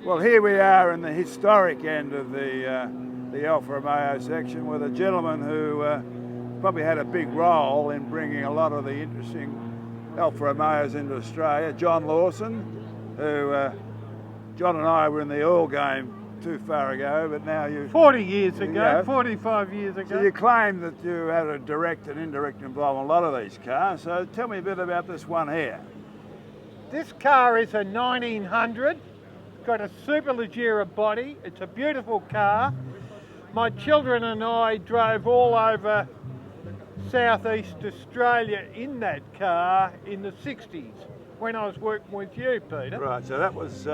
Well, here we are in the historic end of the Alfa Romeo section with a gentleman who probably had a big role in bringing a lot of the interesting Alfa Romeos into Australia, John Lawson, who John and I were in the oil game too far ago, but now you... 40 years ago, 45 years ago. So you claim that you had a direct and indirect involvement in a lot of these cars, so tell me a bit about this one here. This car is a 1900, got a Superleggera body, it's a beautiful car. My children and I drove all over southeast Australia in that car in the 60s when I was working with you, Peter. Right, so that was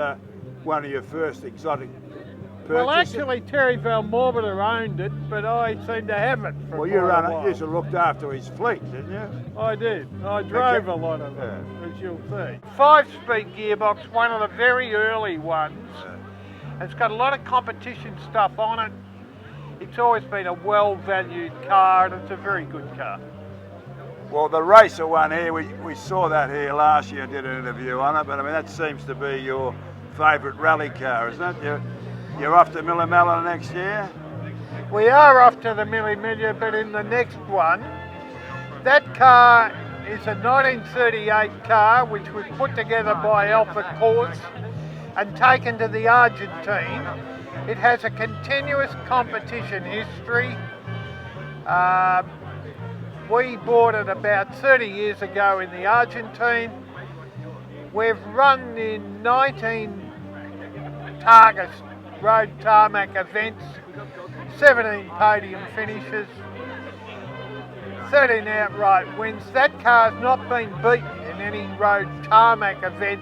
one of your first exotic purchases? Well, actually Terry Valmorbida owned it, but I seem to have it for you quite a while. You sort of looked after his fleet, didn't you? I did. I drove a lot of it, as you'll see. 5-speed gearbox, one of the very early ones. It's got a lot of competition stuff on it. It's always been a well-valued car, and it's a very good car. Well, the racer one here, we saw that here last year, did an interview on it, but I mean, that seems to be your favourite rally car, isn't it? You're off to Millimella next year? We are off to the Millimella, but in the next one. That car is a 1938 car, which was put together by Alpha Corse and taken to the Argentine. It has a continuous competition history. We bought it about 30 years ago in the Argentine. We've run in 19 Targus road tarmac events, 17 podium finishes, 13 outright wins. That car's not been beaten in any road tarmac event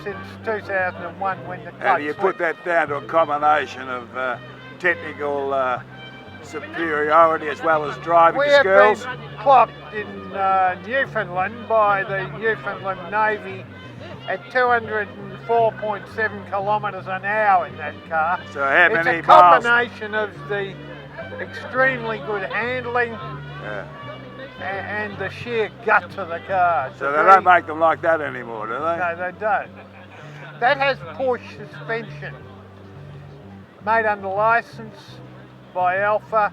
since 2001 when the clutch And you put that down to a combination of technical superiority as well as driving skills? We have been clocked in Newfoundland by the Newfoundland Navy at 204.7 kilometres an hour in that car. So how many miles? It's a combination of the extremely good handling and the sheer guts of the car. So they don't make them like that anymore, do they? No, they don't. That has Porsche suspension, made under licence by Alpha.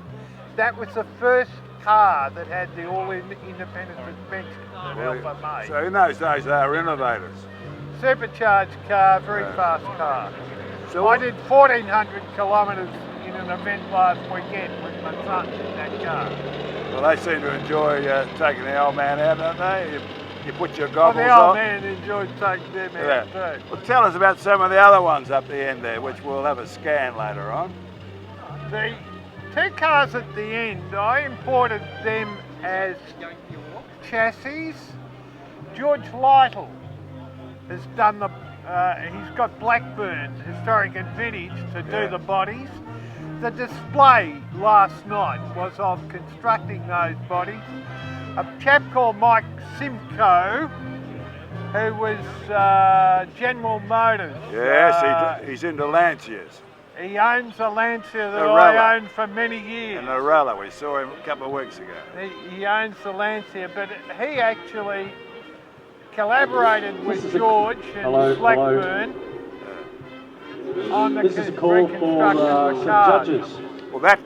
That was the first car that had the all-independent suspension that Alpha made. So in those days they were innovators. Supercharged car, very fast car. So I did 1,400 kilometres in an event last weekend with my son in that car. Well, they seem to enjoy taking the old man out, don't they? You put your goggles on. The old man enjoyed taking them out too. Well, tell us about some of the other ones up the end there, which we'll have a scan later on. The two cars at the end, I imported them as chassis. George Lytle has done he's got Blackburn Historic and Vintage to do the bodies. The display last night was of constructing those bodies. A chap called Mike Simcoe, who was General Motors. Yes, he's into Lanciers. He owns a Lancia that I owned for many years. And the Rella, we saw him a couple of weeks ago. He owns the Lancia, but he actually collaborated with George and Blackburn on the reconstruction of the cars. Well, that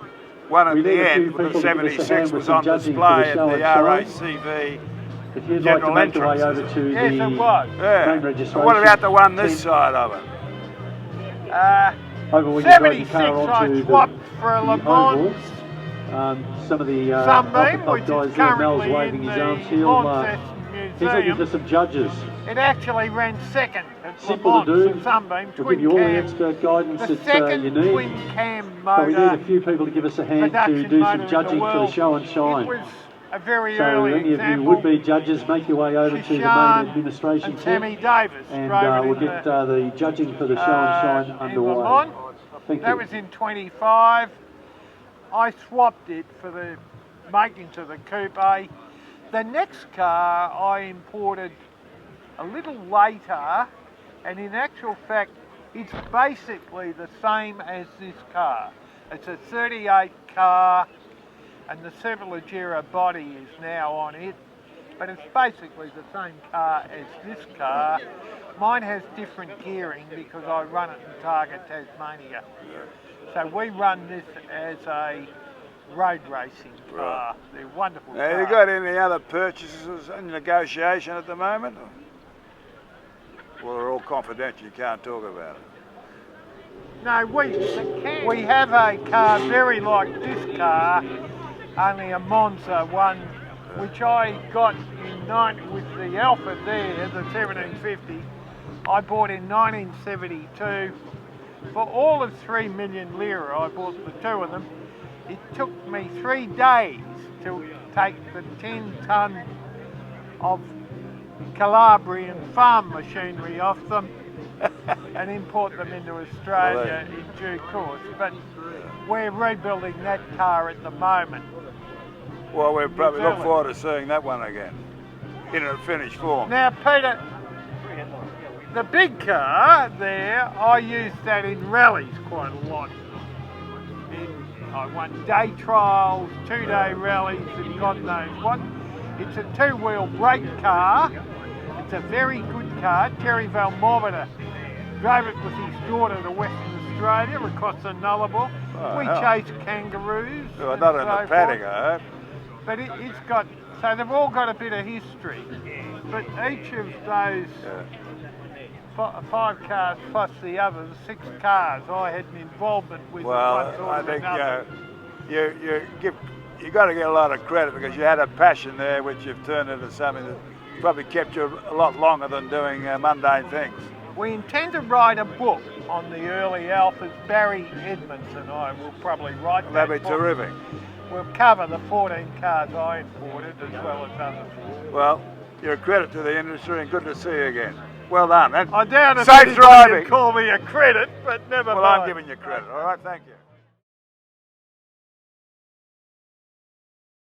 one at the end, the 76, was on display at the RACV General Entrance. Yes, it was. Yeah. What about the one this side of it? 76 I swapped for a Le Mans some of the Sunbeam, which is currently waving in his arms the here. He's looking Museum. for some judges. It actually ran second at Simple Le to Mans do. and Sunbeam, We'll twin give you all the cam. expert guidance The that second you need. twin cam But we need motor a few people to give us a hand to production do motor some in judging the for the world. show and shine. It was a very So early any of you example. would-be judges, make your way over to the main Shishan administration and team, Tammy Davis and drove it we'll in get the judging for the show and shine in underway. Le Mans. Thank you. That was in 25. I swapped it for the making to the coupe. The next car I imported a little later, and in actual fact it's basically the same as this car. It's a 38 car and the Superleggera body is now on it, but it's basically the same car as this car, Mine has different gearing because I run it in Targa, Tasmania. So we run this as a road racing car. They're wonderful Have cars. you got any other purchases in negotiation at the moment? Well, they're all confidential, you can't talk about it. No, we have a car very like this car, only a Monza one, which I got in with the Alpha there, the 1750. I bought in 1972 for all of 3 million lira. I bought the two of them. It took me 3 days to take the 10-ton of Calabrian farm machinery off them and import them into Australia in due course. But we're rebuilding that car at the moment. Well, we'll probably look forward to seeing that one again in a finished form. Now, Peter, the big car there, I use that in rallies quite a lot. I won day trials, 2-day rallies, and God knows what. It's a 2-wheel brake car. It's a very good car. Terry Valmorvita drove it with his daughter to Western Australia across the Nullarbor. We chased kangaroos. Well, not in the paddock, I heard. But it's got, so they've all got a bit of history. But each of those 5 cars plus the others, 6 cars, I had an involvement with. Well, I think you got to get a lot of credit because you had a passion there which you've turned into something that probably kept you a lot longer than doing mundane things. We intend to write a book on the early Alphas. Barry Edmonds and I will probably write that. That'd be terrific. We'll cover the 14 cars I imported as well as others. Well, you're a credit to the industry and good to see you again. Well done. I doubt if safe anybody driving. would call me a credit, but never mind. Well, I'm giving you credit. All right, thank you.